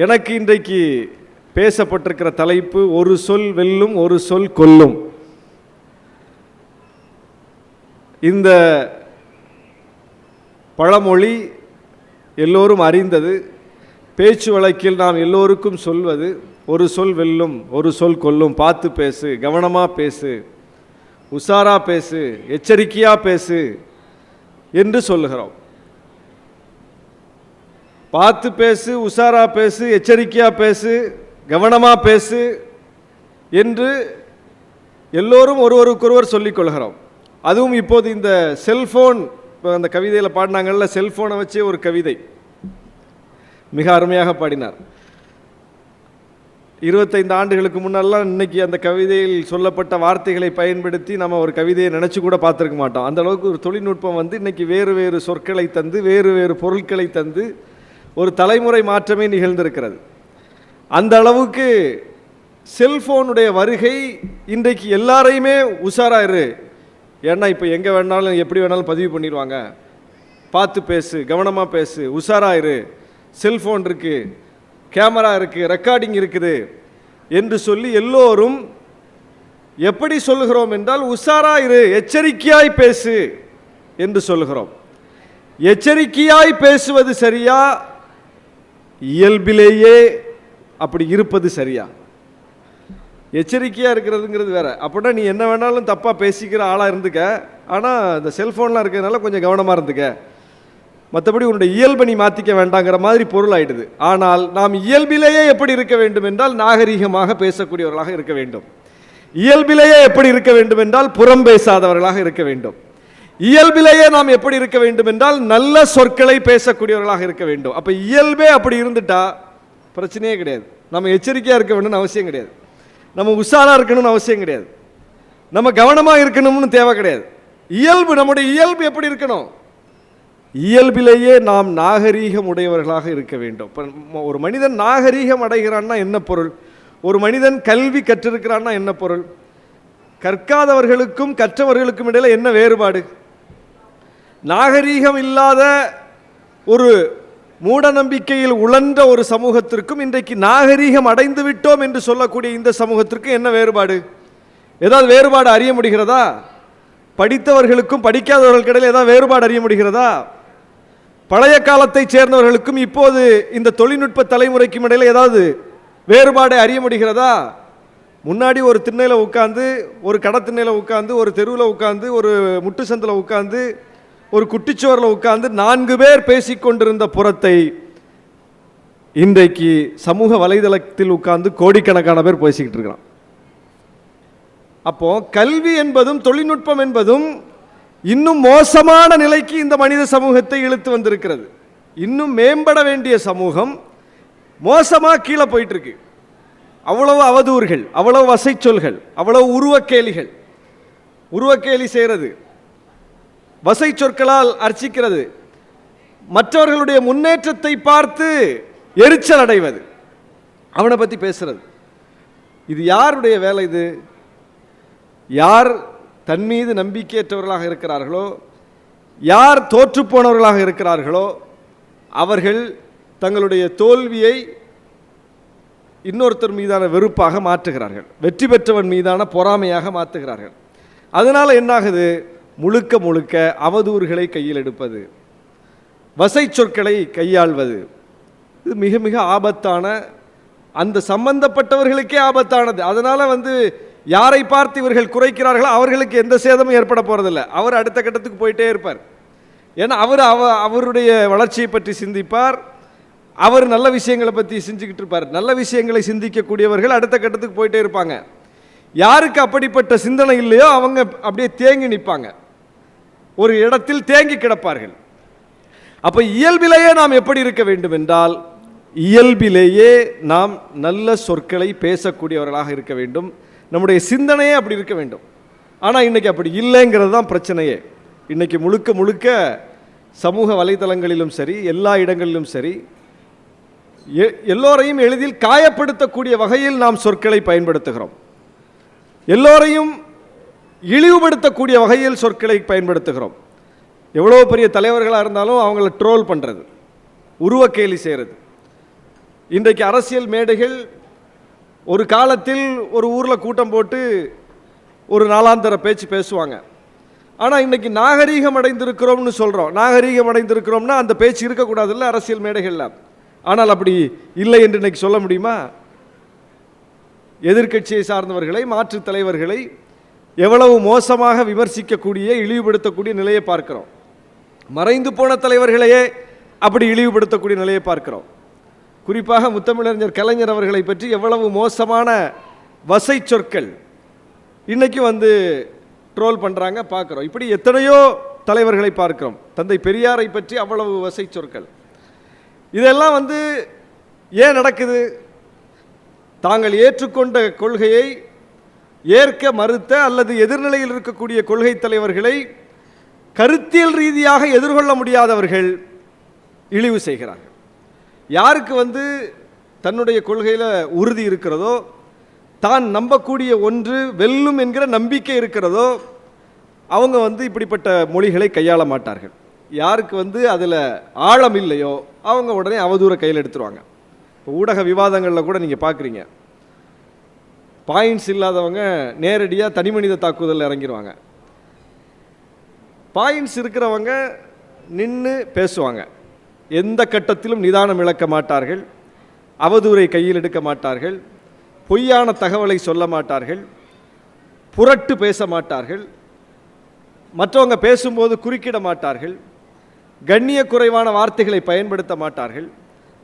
எனக்கு இன்றைக்கு பேசப்பட்டிருக்கிற தலைப்பு ஒரு சொல் வெல்லும் ஒரு சொல் கொல்லும். இந்த பழமொழி எல்லோரும் அறிந்தது. பேச்சு வழக்கில் நாம் எல்லோருக்கும் சொல்வது ஒரு சொல் வெல்லும் ஒரு சொல் கொல்லும். பார்த்து பேசு, கவனமாக பேசு, உஷாரா பேசு, எச்சரிக்கையாக பேசு என்று சொல்லுகிறோம். பார்த்து பேசு, உஷாரா பேசு, எச்சரிக்கையாக பேசு, கவனமாக பேசு என்று எல்லோரும் ஒருவருக்கொருவர் சொல்லிக் கொள்கிறோம். அதுவும் இப்போது இந்த செல்ஃபோன், இப்போ அந்த கவிதையில் பாடினாங்கள்ல, செல்ஃபோனை வச்சே ஒரு கவிதை மிக அருமையாக பாடினார். 25 ஆண்டுகளுக்கு முன்னெல்லாம் இன்னைக்கு அந்த கவிதையில் சொல்லப்பட்ட வார்த்தைகளை பயன்படுத்தி நம்ம ஒரு கவிதையை நினச்சி கூட பார்த்துருக்க மாட்டோம். அந்த அளவுக்கு ஒரு தொழில்நுட்பம் வந்து இன்னைக்கு வேறு வேறு சொற்களை தந்து, வேறு வேறு பொருட்களை தந்து ஒரு தலைமுறை மாற்றமே நிகழ்ந்திருக்கிறது. அந்த அளவுக்கு செல்ஃபோனுடைய வருகை இன்றைக்கு எல்லாரையுமே உஷாராயிரு, ஏன்னா இப்போ எங்கே வேணாலும் எப்படி வேணாலும் பதிவு பண்ணிடுவாங்க, பார்த்து பேசு, கவனமாக பேசு, உஷாராயிரு, செல்ஃபோன் இருக்குது, கேமரா இருக்குது, ரெக்கார்டிங் இருக்குது என்று சொல்லி எல்லோரும் எப்படி சொல்லுகிறோம் என்றால் உஷாராயிரு, எச்சரிக்கையாய் பேசு என்று சொல்லுகிறோம். எச்சரிக்கையாய் பேசுவது சரியா, இயல்பிலேயே அப்படி இருப்பது சரியா? எச்சரிக்கையாக இருக்கிறதுங்கிறது வேற. அப்படின்னா நீ என்ன வேணாலும் தப்பாக பேசிக்கிற ஆளாக இருந்துக்க, ஆனால் இந்த செல்ஃபோன்லாம் இருக்கிறதுனால கொஞ்சம் கவனமாக இருந்துக்க, மற்றபடி உன்னுடைய இயல்பை நீ மாற்றிக்க வேண்டாங்கிற மாதிரி பொருள் ஆயிடுது. ஆனால் நாம் இயல்பிலேயே எப்படி இருக்க வேண்டும் என்றால் நாகரீகமாக பேசக்கூடியவர்களாக இருக்க வேண்டும். இயல்பிலேயே எப்படி இருக்க வேண்டும் என்றால் புறம் பேசாதவர்களாக இருக்க வேண்டும். இயல்பிலேயே நாம் எப்படி இருக்க வேண்டும் என்றால் நல்ல சொற்களை பேசக்கூடியவர்களாக இருக்க வேண்டும். அப்போ இயல்பே அப்படி இருந்துட்டா பிரச்சனையே கிடையாது. நம்ம எச்சரிக்கையாக இருக்க வேண்டும்னு அவசியம் கிடையாது, நம்ம உஷாராக இருக்கணும்னு அவசியம் கிடையாது, நம்ம கவனமாக இருக்கணும்னு தேவை கிடையாது. இயல்பு, நம்முடைய இயல்பு எப்படி இருக்கணும்? இயல்பிலேயே நாம் நாகரீகம் உடையவர்களாக இருக்க வேண்டும். இப்போ ஒரு மனிதன் நாகரீகம் அடைகிறான்னா என்ன பொருள்? ஒரு மனிதன் கல்வி கற்றிருக்கிறான்னா என்ன பொருள்? கற்காதவர்களுக்கும் கற்றவர்களுக்கும் இடையில என்ன வேறுபாடு? நாகரீகம் இல்லாத ஒரு மூட நம்பிக்கையில் உழன்ற ஒரு சமூகத்திற்கும் இன்றைக்கு நாகரீகம் அடைந்து விட்டோம் என்று சொல்லக்கூடிய இந்த சமூகத்திற்கும் என்ன வேறுபாடு? ஏதாவது வேறுபாடு அறிய முடிகிறதா? படித்தவர்களுக்கும் படிக்காதவர்களுக்கு இடையில் ஏதாவது வேறுபாடு அறிய முடிகிறதா? பழைய காலத்தை சேர்ந்தவர்களுக்கும் இப்போது இந்த தொழில்நுட்ப தலைமுறைக்கும் இடையில் ஏதாவது வேறுபாடை அறிய முடிகிறதா? முன்னாடி ஒரு திண்ணையில் உட்காந்து, ஒரு கடை திண்ணையில் உட்காந்து, ஒரு தெருவில் உட்காந்து, ஒரு முட்டு சந்தில் உட்காந்து, ஒரு குட்டிச்சுவரில் உட்கார்ந்து 4 பேர் பேசிக்கொண்டிருந்த புறத்தை இன்றைக்கு சமூக வலைதளத்தில் உட்கார்ந்து கோடிக்கணக்கான பேர் பேசிக்கிட்டு இருக்கிறான். அப்போ கல்வி என்பதும் தொழில்நுட்பம் என்பதும் இன்னும் மோசமான நிலைக்கு இந்த மனித சமூகத்தை இழுத்து வந்திருக்கிறது. இன்னும் மேம்பட வேண்டிய சமூகம் மோசமாக கீழே போயிட்டு இருக்கு. அவ்வளவு அவதூறுகள், அவ்வளவு வசைச்சொல்கள், அவ்வளவு உருவக்கேலிகள், உருவக்கேலி செய்கிறது, வசை சொற்களால் அர்ச்சிக்கிறது, மற்றவர்களுடைய முன்னேற்றத்தை பார்த்து எரிச்சல் அடைவது, அவனை பற்றி பேசுறது. இது யாருடைய வேலை? இது யார் தன் மீது நம்பிக்கையற்றவர்களாக இருக்கிறார்களோ, யார் தோற்றுப்போனவர்களாக இருக்கிறார்களோ, அவர்கள் தங்களுடைய தோல்வியை இன்னொருத்தர் மீதான வெறுப்பாக மாற்றுகிறார்கள், வெற்றி பெற்றவன் மீதான பொறாமையாக மாற்றுகிறார்கள். அதனால் என்னாகுது? முழுக்க முழுக்க அவதூறுகளை கையில் எடுப்பது, வசை சொற்களை கையாள்வது. இது மிக மிக ஆபத்தான, அந்த சம்பந்தப்பட்டவர்களுக்கே ஆபத்தானது. அதனால் யாரை பார்த்து இவர்கள் குறைக்கிறார்களோ அவர்களுக்கு எந்த சேதமும் ஏற்பட போகிறதில்ல. அவர் அடுத்த கட்டத்துக்கு போயிட்டே இருப்பார். ஏன்னா அவருடைய வளர்ச்சியை பற்றி சிந்திப்பார், அவர் நல்ல விஷயங்களை பற்றி சிந்திக்கிட்டு இருப்பார். நல்ல விஷயங்களை சிந்திக்கக்கூடியவர்கள் அடுத்த கட்டத்துக்கு போயிட்டே இருப்பாங்க. யாருக்கு அப்படிப்பட்ட சிந்தனை இல்லையோ அவங்க அப்படியே தேங்கி நிற்பாங்க, ஒரு இடத்தில் தேங்கி கிடப்பார்கள். அப்போ இயல்பிலேயே நாம் எப்படி இருக்க வேண்டும் என்றால், இயல்பிலேயே நாம் நல்ல சொற்களை பேசக்கூடியவர்களாக இருக்க வேண்டும். நம்முடைய சிந்தனையே அப்படி இருக்க வேண்டும். ஆனால் இன்றைக்கி அப்படி இல்லைங்கிறது தான் பிரச்சனையே. இன்றைக்கி முழுக்க முழுக்க சமூக வலைதளங்களிலும் சரி, எல்லா இடங்களிலும் சரி, எல்லோரையும் எளிதில் காயப்படுத்தக்கூடிய வகையில் நாம் சொற்களை பயன்படுத்துகிறோம். எல்லோரையும் இழிவுபடுத்தக்கூடிய வகையில் சொற்களை பயன்படுத்துகிறோம். எவ்வளோ பெரிய தலைவர்களாக இருந்தாலும் அவங்கள ட்ரோல் பண்ணுறது, உருவக்கேலி செய்கிறது, இன்றைக்கு அரசியல் மேடைகள் ஒரு காலத்தில் ஒரு ஊரில் கூட்டம் போட்டு ஒரு நாளாந்தர பேச்சு பேசுவாங்க. ஆனால் இன்றைக்கி நாகரீகம் அடைந்திருக்கிறோம்னு சொல்கிறோம். நாகரீகம் அடைந்திருக்கிறோம்னா அந்த பேச்சு இருக்கக்கூடாதுல்ல அரசியல் மேடைகளில். ஆனால் அப்படி இல்லை என்று இன்றைக்கி சொல்ல முடியுமா? எதிர்க்கட்சியை சார்ந்தவர்களை, மாற்றுத் தலைவர்களை எவ்வளவு மோசமாக விமர்சிக்கக்கூடிய, இழிவுபடுத்தக்கூடிய நிலையை பார்க்கிறோம். மறைந்து போன தலைவர்களையே அப்படி இழிவுபடுத்தக்கூடிய நிலையை பார்க்கிறோம். குறிப்பாக முத்தமிழறிஞர் கலைஞர் அவர்களை பற்றி எவ்வளவு மோசமான வசை சொற்கள் இன்னைக்கு ட்ரோல் பண்ணுறாங்க, பார்க்குறோம். இப்படி எத்தனையோ தலைவர்களை பார்க்கிறோம். தந்தை பெரியாரை பற்றி அவ்வளவு வசை சொற்கள். இதெல்லாம் ஏன் நடக்குது? தாங்கள் ஏற்றுக்கொண்ட கொள்கையை ஏற்க மறுத்த அல்லது எதிர்நிலையில் இருக்கக்கூடிய கொள்கை தலைவர்களை கருத்தியல் ரீதியாக எதிர்கொள்ள முடியாதவர்கள் இழிவு செய்கிறார்கள். யாருக்கு தன்னுடைய கொள்கையில் உறுதி இருக்கிறதோ, தான் நம்பக்கூடிய ஒன்று வெல்லும் என்கிற நம்பிக்கை இருக்கிறதோ, அவங்க இப்படிப்பட்ட மொழிகளை கையாள மாட்டார்கள். யாருக்கு அதில் ஆழம் இல்லையோ அவங்க உடனே அவதூறை கையில் எடுத்துருவாங்க. இப்போ ஊடக விவாதங்களில் கூட நீங்கள் பார்க்குறீங்க, பாயிண்ட்ஸ் இல்லாதவங்க நேரடியாக தனிமனித தாக்குதலில் இறங்கிடுவாங்க. பாயிண்ட்ஸ் இருக்கிறவங்க நின்று பேசுவாங்க. எந்த கட்டத்திலும் நிதானம் இழக்க மாட்டார்கள், அவதூறை கையில் எடுக்க மாட்டார்கள், பொய்யான தகவலை சொல்ல மாட்டார்கள், புரட்டு பேச மாட்டார்கள், மற்றவங்க பேசும்போது குறுக்கிட மாட்டார்கள், கண்ணிய குறைவான வார்த்தைகளை பயன்படுத்த மாட்டார்கள்,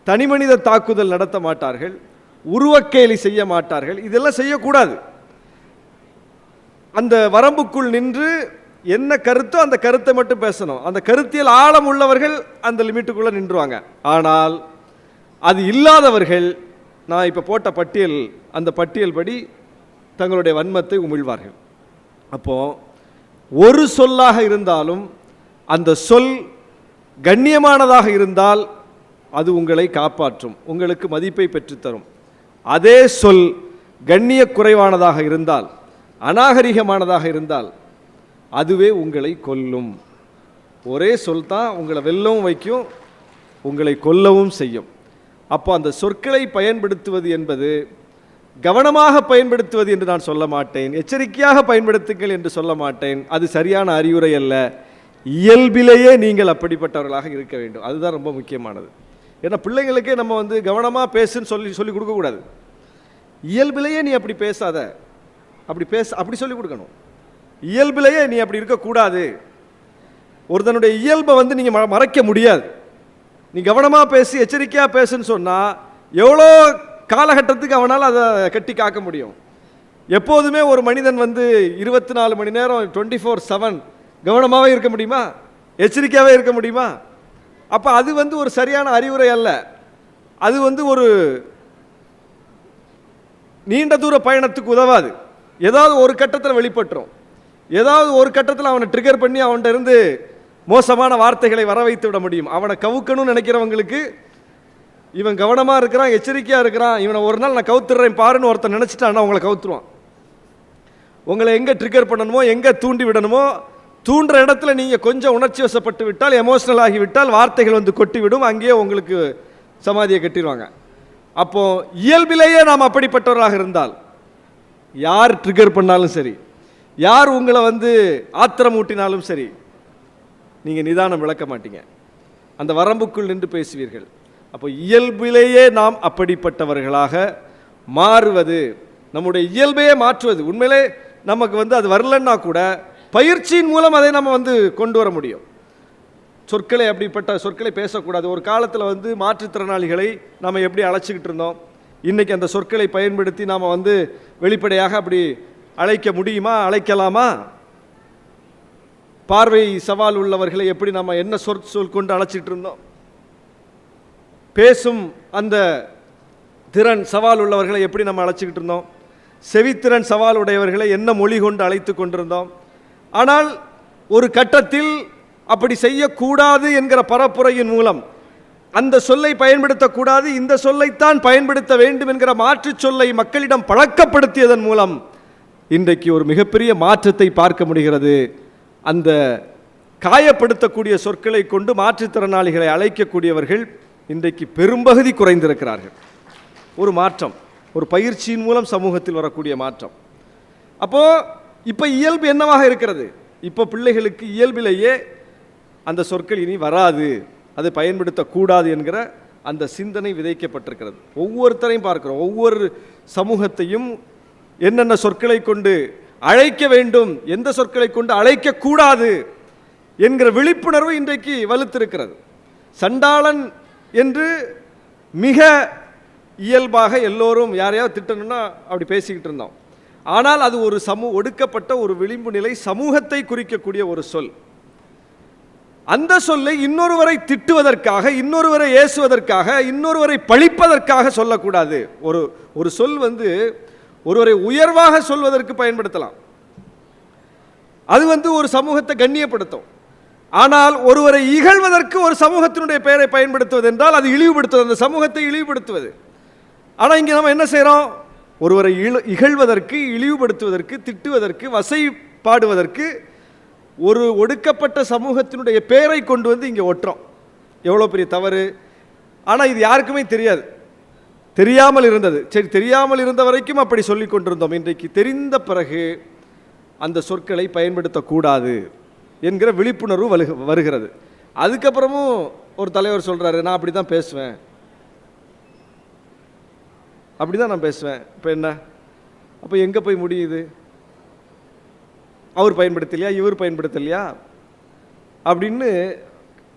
தனிமனித தாக்குதல் நடத்த மாட்டார்கள், உருவக்கேலி செய்ய மாட்டார்கள். இதெல்லாம் செய்யக்கூடாது. அந்த வரம்புக்குள் நின்று என்ன கருத்தோ அந்த கருத்தை மட்டும் பேசணும். அந்த கருத்தியல் ஆழம் உள்ளவர்கள் அந்த லிமிட்டுக்குள்ளே நின்றுவாங்க. ஆனால் அது இல்லாதவர்கள், நான் இப்போ போட்ட பட்டியல், அந்த பட்டியல் படி தங்களுடைய வன்மத்தை உமிழ்வார்கள். அப்போது ஒரு சொல்லாக இருந்தாலும் அந்த சொல் கண்ணியமானதாக இருந்தால் அது உங்களை காப்பாற்றும், உங்களுக்கு மதிப்பை பெற்றுத்தரும். அதே சொல் கண்ணிய குறைவானதாக இருந்தால், அநாகரிகமானதாக இருந்தால் அதுவே உங்களை கொல்லும். ஒரே சொல் தான் உங்களை வெல்லவும் வைக்கும், உங்களை கொல்லவும் செய்யும். அப்போ அந்த சொற்களை பயன்படுத்துவது என்பது கவனமாக பயன்படுத்துவது என்று நான் சொல்ல மாட்டேன், எச்சரிக்கையாக பயன்படுத்துங்கள் என்று சொல்ல மாட்டேன். அது சரியான அறிவுரை அல்ல. இயல்பிலேயே நீங்கள் அப்படிப்பட்டவர்களாக இருக்க வேண்டும். அதுதான் ரொம்ப முக்கியமானது. ஏன்னா பிள்ளைங்களுக்கே நம்ம கவனமாக பேசுன்னு சொல்லி கொடுக்கக்கூடாது. இயல்பிலேயே நீ அப்படி பேசாத, அப்படி சொல்லி கொடுக்கணும். இயல்பிலேயே நீ அப்படி இருக்கக்கூடாது. ஒருத்தனுடைய இயல்பை நீங்கள் மறைக்க முடியாது. நீ கவனமாக பேசி எச்சரிக்கையாக பேசுன்னு சொன்னால் எவ்வளோ காலகட்டத்துக்கு அவனால் அதை கட்டி காக்க முடியும். எப்போதுமே ஒரு மனிதன் 24 மணி நேரம் 24/7 கவனமாகவே இருக்க முடியுமா? எச்சரிக்கையாகவே இருக்க முடியுமா? அப்போ அது ஒரு சரியான அறிவுரை அல்ல. அது ஒரு நீண்ட தூர பயணத்துக்கு உதவாது. ஏதாவது ஒரு கட்டத்தில் வெளிப்பட்டுரும். ஏதாவது ஒரு கட்டத்தில் அவனை ட்ரிகர் பண்ணி அவன்கிட்ட இருந்து மோசமான வார்த்தைகளை வர வைத்து விட முடியும். அவனை கவுக்கணும்னு நினைக்கிறவங்களுக்கு இவன் கவனமாக இருக்கிறான், எச்சரிக்கையாக இருக்கிறான், இவனை ஒரு நாள் நான் கவுத்துடுறேன் பாருன்னு ஒருத்தன் நினச்சிட்டான்னா உங்களை கவுத்துருவான். உங்களை எங்கே ட்ரிகர் பண்ணணுமோ, எங்கே தூண்டி விடணுமோ, தூண்டுற இடத்துல நீங்கள் கொஞ்சம் உணர்ச்சி வசப்பட்டு விட்டால், எமோஷனல் ஆகிவிட்டால் வார்த்தைகள் கொட்டிவிடும். அங்கேயே உங்களுக்கு சமாதியை கட்டிடுவாங்க. அப்போது இயல்பிலேயே நாம் அப்படிப்பட்டவர்களாக இருந்தால், யார் ட்ரிகர் பண்ணாலும் சரி, யார் உங்களை ஆத்திரம் ஊட்டினாலும் சரி, நீங்கள் நிதானம் விளக்க மாட்டீங்க, அந்த வரம்புக்குள் நின்று பேசுவீர்கள். அப்போ இயல்பிலேயே நாம் அப்படிப்பட்டவர்களாக மாறுவது, நம்முடைய இயல்பையே மாற்றுவது. உண்மையிலே நமக்கு அது வரலன்னா கூட பயிற்சியின் மூலம் அதை நம்ம கொண்டு வர முடியும். சொற்களை, அப்படிப்பட்ட சொற்களை பேசக்கூடாது. ஒரு காலத்தில் மாற்றுத்திறனாளிகளை நாம் எப்படி அழைச்சிக்கிட்டு இருந்தோம், இன்றைக்கி அந்த சொற்களை பயன்படுத்தி நாம் வெளிப்படையாக அப்படி அழைக்க முடியுமா? அழைக்கலாமா? பார்வை சவால் உள்ளவர்களை எப்படி நம்ம என்ன சொல் கொண்டு அழைச்சிட்டு இருந்தோம்? பேசும் அந்த திறன் சவால் உள்ளவர்களை எப்படி நம்ம அழைச்சிக்கிட்டு இருந்தோம்? செவித்திறன் சவால் உடையவர்களை என்ன மொழி கொண்டு அழைத்து கொண்டிருந்தோம்? ஆனால் ஒரு கட்டத்தில் அப்படி செய்யக்கூடாது என்கிற பரப்புரையின் மூலம் அந்த சொல்லை பயன்படுத்தக்கூடாது, இந்த சொல்லைத்தான் பயன்படுத்த வேண்டும் என்கிற மாற்று சொல்லை மக்களிடம் பழக்கப்படுத்தியதன் மூலம் இன்றைக்கு ஒரு மிகப்பெரிய மாற்றத்தை பார்க்க முடிகிறது. அந்த காயப்படுத்தக்கூடிய சொற்களை கொண்டு மாற்றுத்திறனாளிகளை அழைக்கக்கூடியவர்கள் இன்றைக்கு பெரும்பகுதி குறைந்திருக்கிறார்கள். ஒரு மாற்றம், ஒரு பயிற்சியின் மூலம் சமூகத்தில் வரக்கூடிய மாற்றம். அப்போது இப்போ இயல்பு என்னவாக இருக்கிறது? இப்போ பிள்ளைகளுக்கு இயல்பிலேயே அந்த சொற்கள் இனி வராது, அதை பயன்படுத்தக்கூடாது என்கிற அந்த சிந்தனை விதைக்கப்பட்டிருக்கிறது. ஒவ்வொருத்தரையும் பார்க்கிறோம், ஒவ்வொரு சமூகத்தையும் என்னென்ன சொற்களை கொண்டு அழைக்க வேண்டும், எந்த சொற்களை கொண்டு அழைக்கக்கூடாது என்கிற விழிப்புணர்வு இன்றைக்கு வலுத்திருக்கிறது. சண்டாளன் என்று மிக இயல்பாக எல்லோரும் யாரையாவது திட்டணும்னா அப்படி பேசிக்கிட்டு இருந்தோம். ஆனால் அது ஒரு ஒடுக்கப்பட்ட ஒரு விளிம்பு நிலை சமூகத்தை குறிக்கக்கூடிய ஒரு சொல். அந்த சொல்லை இன்னொருவரை திட்டுவதற்காக, இன்னொருவரை ஏசுவதற்காக, இன்னொருவரை பழிப்பதற்காக சொல்லக்கூடாது. ஒரு சொல் ஒருவரை உயர்வாக சொல்வதற்கு பயன்படுத்தலாம், அது ஒரு சமூகத்தை கண்ணியப்படுத்தும். ஆனால் ஒருவரை இகழ்வதற்கு ஒரு சமூகத்தினுடைய பெயரை பயன்படுத்துவது என்றால் அது இழிவுபடுத்துவது, அந்த சமூகத்தை இழிவுபடுத்துவது. ஆனால் இங்கே நம்ம என்ன செய்கிறோம்? ஒருவரை இகழ்வதற்கு, இழிவுபடுத்துவதற்கு, திட்டுவதற்கு, வசைப்பாடுவதற்கு ஒரு ஒடுக்கப்பட்ட சமூகத்தினுடைய பெயரை கொண்டு வந்து இங்கே ஒட்டுறோம். எவ்வளோ பெரிய தவறு! ஆனால் இது யாருக்குமே தெரியாது, தெரியாமல் இருந்தது. சரி, தெரியாமல் இருந்த வரைக்கும் அப்படி சொல்லி கொண்டிருந்தோம். இன்றைக்கு தெரிந்த பிறகு அந்த சொற்களை பயன்படுத்தக்கூடாது என்கிற விழிப்புணர்வு வருகிறது. அதுக்கப்புறமும் ஒரு தலைவர் சொல்கிறாரு, நான் அப்படி தான் பேசுவேன், அப்படி தான் நான் பேசுவேன். இப்போ என்ன? அப்போ எங்கே போய் முடியுது? அவர் பயன்படுத்தலையா, இவர் பயன்படுத்தலையா அப்படின்னு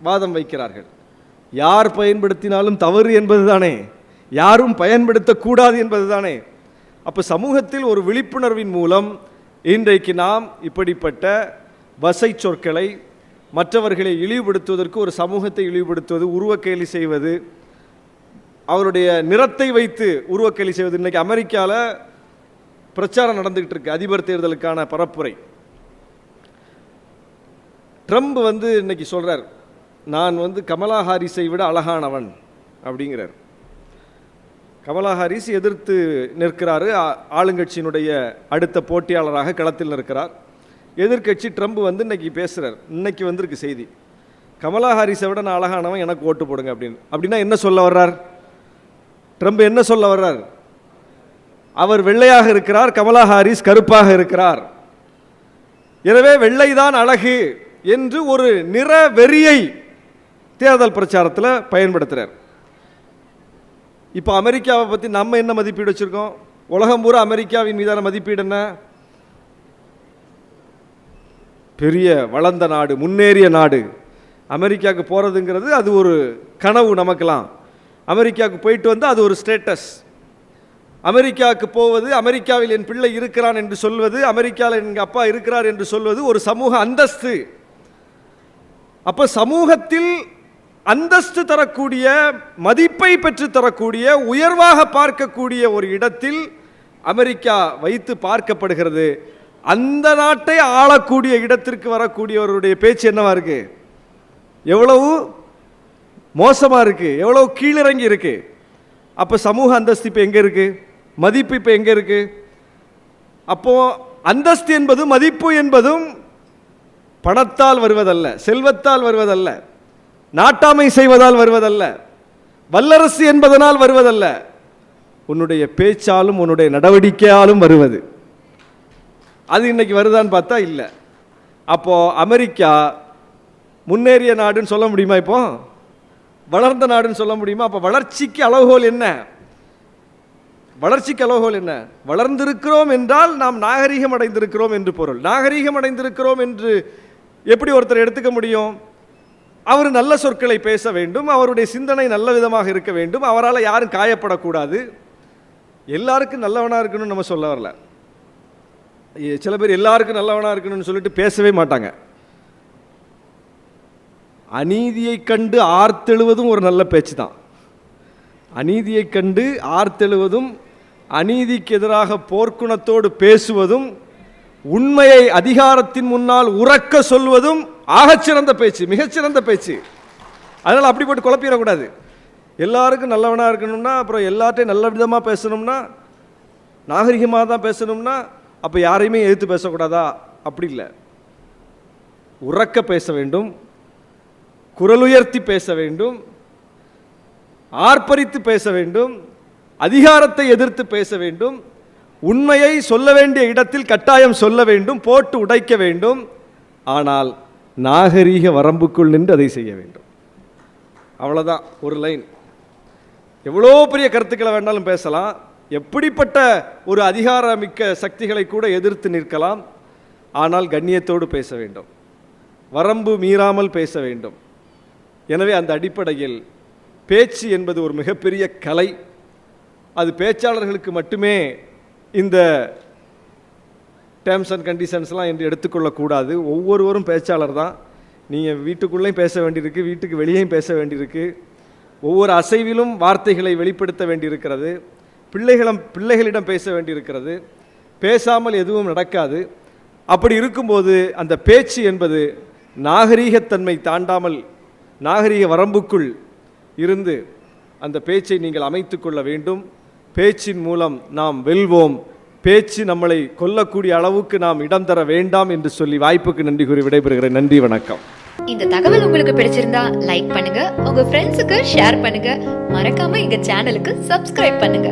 வாதம் வைக்கிறார்கள். யார் பயன்படுத்தினாலும் தவறு என்பது தானே, யாரும் பயன்படுத்தக்கூடாது என்பது தானே. அப்போ சமூகத்தில் ஒரு விழிப்புணர்வின் மூலம் இன்றைக்கு நாம் இப்படிப்பட்ட வசை சொற்களை, மற்றவர்களை இழிவுபடுத்துவதற்கு, ஒரு சமூகத்தை இழிவுபடுத்துவது, உருவக்கேலி செய்வது, அவருடைய நிறத்தை வைத்து உருவக்கேலி செய்வது. இன்றைக்கி அமெரிக்காவில் பிரச்சாரம் நடந்துகிட்டு இருக்கு, அதிபர் தேர்தலுக்கான பரப்புரை. ட்ரம்ப் இன்னைக்கு சொல்கிறார், நான் கமலா ஹாரிஸை விட அழகானவன் அப்படிங்கிறார். கமலா ஹாரிஸ் எதிர்த்து நிற்கிறாரு, ஆளுங்கட்சியினுடைய அடுத்த போட்டியாளராக களத்தில் நிற்கிறார். எதிர்கட்சி ட்ரம்ப் இன்னைக்கு பேசுகிறார். இன்னைக்கு வந்திருக்கு செய்தி, கமலா ஹாரிஸை விட நான் அழகானவன், எனக்கு ஓட்டு போடுங்க அப்படின்னு. அப்படின்னா என்ன சொல்ல வர்றார் ட்ரம்ப்? என்ன சொல்ல வர்றார்? அவர் வெள்ளையாக இருக்கிறார், கமலா ஹாரிஸ் கருப்பாக இருக்கிறார், எனவே வெள்ளைதான் அழகு என்று ஒரு நிற வெறியை தேர்தல் பிரச்சாரத்தில் பயன்படுத்துகிறார். இப்போ அமெரிக்காவை பற்றி நம்ம என்ன மதிப்பீடு வச்சுருக்கோம்? உலகம் பூரா அமெரிக்காவின் மீதான மதிப்பீடு என்ன? பெரிய வளர்ந்த நாடு, முன்னேறிய நாடு. அமெரிக்காவுக்கு போகிறதுங்கிறது அது ஒரு கனவு நமக்கெல்லாம். அமெரிக்காவுக்கு போயிட்டு வந்து அது ஒரு ஸ்டேட்டஸ். அமெரிக்காவுக்கு போவது, அமெரிக்காவில் என் பிள்ளை இருக்கிறான் என்று சொல்வது, அமெரிக்காவில் எங்கள் அப்பா இருக்கிறார் என்று சொல்வது ஒரு சமூக அந்தஸ்து. அப்போ சமூகத்தில் அந்தஸ்து தரக்கூடிய, மதிப்பை பெற்று தரக்கூடிய, உயர்வாக பார்க்கக்கூடிய ஒரு இடத்தில் அமெரிக்கா வைத்து பார்க்கப்படுகிறது. அந்த நாட்டை ஆளக்கூடிய இடத்திற்கு வரக்கூடியவருடைய பேச்சு என்னவா இருக்கு? எவ்வளவு மோசமா இருக்கு, எவ்வளவு கீழிறங்கி இருக்கு. அப்போ சமூக அந்தஸ்து இப்போ எங்கே இருக்கு? மதிப்பு இப்போ எங்கே இருக்கு? அப்போ அந்தஸ்து என்பதும் மதிப்பு என்பதும் பணத்தால் வருவதல்ல, செல்வத்தால் வருவதல்ல, நாட்டாமை செய்வதால் வருவதல்ல, வல்லரசு என்பதனால் வருவதல்ல, உன்னுடைய பேச்சாலும் உன்னுடைய நடவடிக்கையாலும் வருவது. அது இன்னைக்கு வருதான்னு பார்த்தா இல்லை. அப்போ அமெரிக்கா முன்னேறிய நாடுன்னு சொல்ல முடியுமா? இப்போ வளர்ந்த நாடுன்னு சொல்ல முடியுமா? அப்போ வளர்ச்சிக்கு அளவுகோல் என்ன? வளர்ச்சிக்கு அளவுகோல் என்ன? வளர்ந்திருக்கிறோம் என்றால் நாம் நாகரீகம் அடைந்திருக்கிறோம் என்று பொருள். நாகரீகம் அடைந்திருக்கிறோம் என்று எப்படி ஒருத்தர் எடுத்துக்க முடியும்? அவர் நல்ல சொற்களை பேச வேண்டும், அவருடைய சிந்தனை நல்ல விதமாக இருக்க வேண்டும், அவரால் யாரும் காயப்படக்கூடாது, எல்லாருக்கும் நல்லவனாக இருக்கணும்னு நம்ம சொல்ல வரல. சில பேர் எல்லாருக்கும் நல்லவனாக இருக்கணும்னு சொல்லிட்டு பேசவே மாட்டாங்க. அநீதியை கண்டு ஆர்த்தெழுவதும் ஒரு நல்ல பேச்சு தான். அநீதியை கண்டு ஆர்த்தெழுவதும், அநீதிக்கு எதிராக போர்க்குணத்தோடு பேசுவதும், உண்மையை அதிகாரத்தின் முன்னால் உறக்க சொல்வதும் ஆகச்சிறந்த பேச்சு, மிகச்சிறந்த பேச்சு. அதனால் அப்படி போட்டு குழப்பிடக்கூடாது. எல்லாருக்கும் நல்லவனாக இருக்கணும்னா, அப்புறம் எல்லார்ட்டையும் நல்ல விதமாக பேசணும்னா, நாகரிகமாக தான் பேசணும்னா, அப்போ யாரையுமே எதிர்த்து பேசக்கூடாதா? அப்படி இல்லை. உறக்க பேச வேண்டும், குரலுயர்த்தி பேச வேண்டும், ஆர்ப்பரித்து பேச வேண்டும், அதிகாரத்தை எதிர்த்து பேச வேண்டும், உண்மையை சொல்ல வேண்டிய இடத்தில் கட்டாயம் சொல்ல வேண்டும், போட்டு உடைக்க வேண்டும். ஆனால் நாகரீக வரம்புக்குள் நின்று அதை செய்ய வேண்டும். அவ்வளோதான், ஒரு லைன். எவ்வளோ பெரிய கருத்துக்களை வேண்டாலும் பேசலாம், எப்படிப்பட்ட ஒரு அதிகாரமிக்க சக்திகளை கூட எதிர்த்து நிற்கலாம். ஆனால் கண்ணியத்தோடு பேச வேண்டும், வரம்பு மீறாமல் பேச வேண்டும். எனவே அந்த அடிப்படையில் பேச்சு என்பது ஒரு மிகப்பெரிய கலை. அது பேச்சாளர்களுக்கு மட்டுமே இந்த டேர்ம்ஸ் அண்ட் கண்டிஷன்ஸ்லாம் என்று எடுத்துக்கொள்ளக்கூடாது. ஒவ்வொருவரும் பேச்சாளர் தான். நீங்கள் வீட்டுக்குள்ளேயும் பேச வேண்டியிருக்கு, வீட்டுக்கு வெளியேயும் பேச வேண்டியிருக்கு. ஒவ்வொரு அசைவிலும் வார்த்தைகளை வெளிப்படுத்த வேண்டியிருக்கிறது. பிள்ளைகளிடம் பேச வேண்டியிருக்கிறது. பேசாமல் எதுவும் நடக்காது. அப்படி இருக்கும்போது அந்த பேச்சு என்பது நாகரீகத்தன்மை தாண்டாமல் நாகரீக வரம்புக்குள் இருந்து அந்த பேச்சை நீங்கள் அமைத்து கொள்ள வேண்டும். பேச்சின் மூலம் நாம் வெல்வோம். பேச்சு நம்மளை கொல்லக்கூடிய அளவுக்கு நாம் இடம் தர வேண்டாம் என்று சொல்லி வாய்ப்புக்கு நன்றி கூறி விடைபெறுகிறேன். நன்றி, வணக்கம். இந்த தகவல் உங்களுக்கு பிடிச்சிருந்தா லைக் பண்ணுங்க, உங்க ஃப்ரெண்ட்ஸுக்கு ஷேர் பண்ணுங்க, மறக்காம எங்க சேனலுக்கு சப்ஸ்கிரைப் பண்ணுங்க.